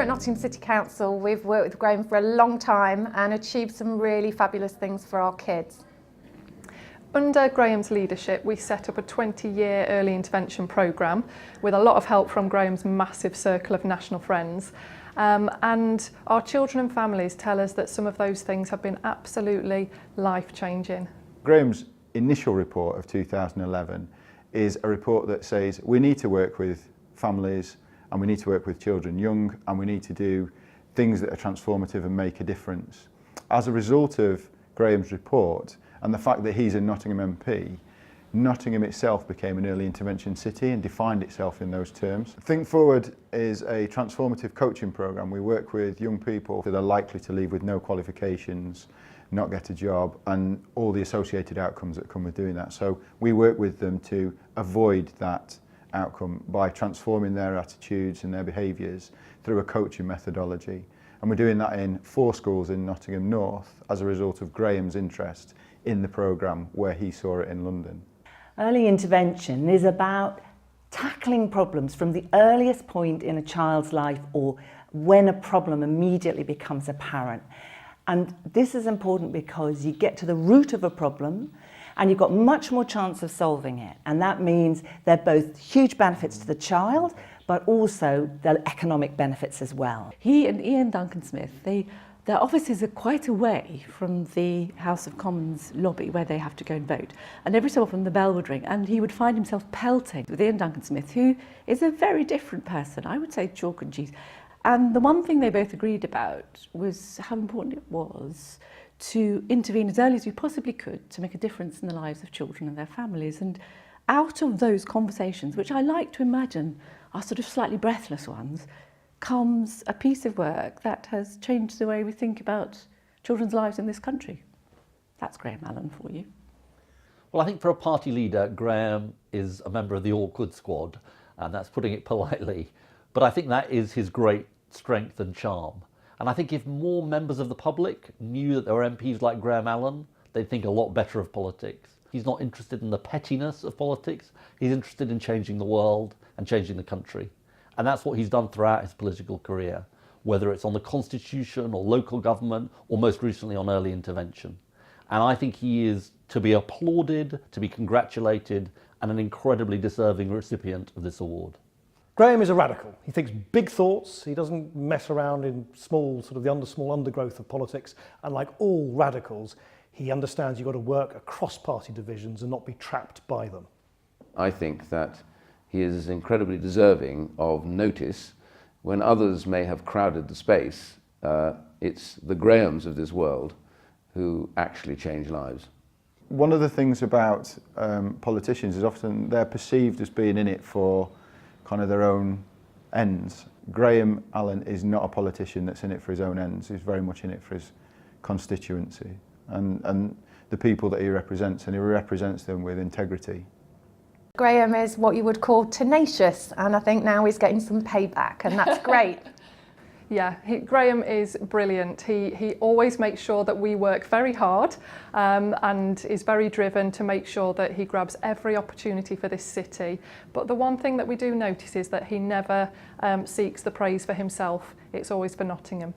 at Nottingham City Council, we've worked with Graham for a long time and achieved some really fabulous things for our kids. Under Graham's leadership, we set up a 20-year early intervention programme with a lot of help from Graham's massive circle of national friends. And our children and families tell us that some of those things have been absolutely life-changing. Graham's initial report of 2011 is a report that says we need to work with families and we need to work with children young, and we need to do things that are transformative and make a difference. As a result of Graham's report and the fact that he's a Nottingham MP, Nottingham itself became an early intervention city and defined itself in those terms. Think Forward is a transformative coaching programme. We work with young people that are likely to leave with no qualifications, not get a job, and all the associated outcomes that come with doing that. So we work with them to avoid that outcome by transforming their attitudes and their behaviours through a coaching methodology. And we're doing that in 4 schools in Nottingham North as a result of Graham's interest in the programme where he saw it in London. Early intervention is about tackling problems from the earliest point in a child's life or when a problem immediately becomes apparent. And this is important because you get to the root of a problem and you've got much more chance of solving it. And that means they're both huge benefits to the child, but also the economic benefits as well. He and Ian Duncan-Smith, their offices are quite away from the House of Commons lobby where they have to go and vote. And every so often the bell would ring and he would find himself pelting with Ian Duncan-Smith, who is a very different person, I would say chalk and cheese. And the one thing they both agreed about was how important it was to intervene as early as we possibly could to make a difference in the lives of children and their families. And out of those conversations, which I like to imagine are sort of slightly breathless ones, comes a piece of work that has changed the way we think about children's lives in this country. That's Graham Allen for you. Well, I think for a party leader, Graham is a member of the awkward squad, and that's putting it politely. But I think that is his great strength and charm. And I think if more members of the public knew that there were MPs like Graham Allen, they'd think a lot better of politics. He's not interested in the pettiness of politics. He's interested in changing the world and changing the country. And that's what he's done throughout his political career, whether it's on the constitution or local government, or most recently on early intervention. And I think he is to be applauded, to be congratulated, and an incredibly deserving recipient of this award. Graham is a radical. He thinks big thoughts. He doesn't mess around in small, sort of the small undergrowth of politics. And like all radicals, he understands you've got to work across party divisions and not be trapped by them. I think that he is incredibly deserving of notice. When others may have crowded the space, it's the Grahams of this world who actually change lives. One of the things about politicians is often they're perceived as being in it for kind of their own ends. Graham Allen is not a politician that's in it for his own ends. He's very much in it for his constituency and the people that he represents, and he represents them with integrity. Graham is what you would call tenacious, and I think now he's getting some payback, and that's great. Yeah, Graham is brilliant. He always makes sure that we work very hard and is very driven to make sure that he grabs every opportunity for this city. But the one thing that we do notice is that he never seeks the praise for himself. It's always for Nottingham.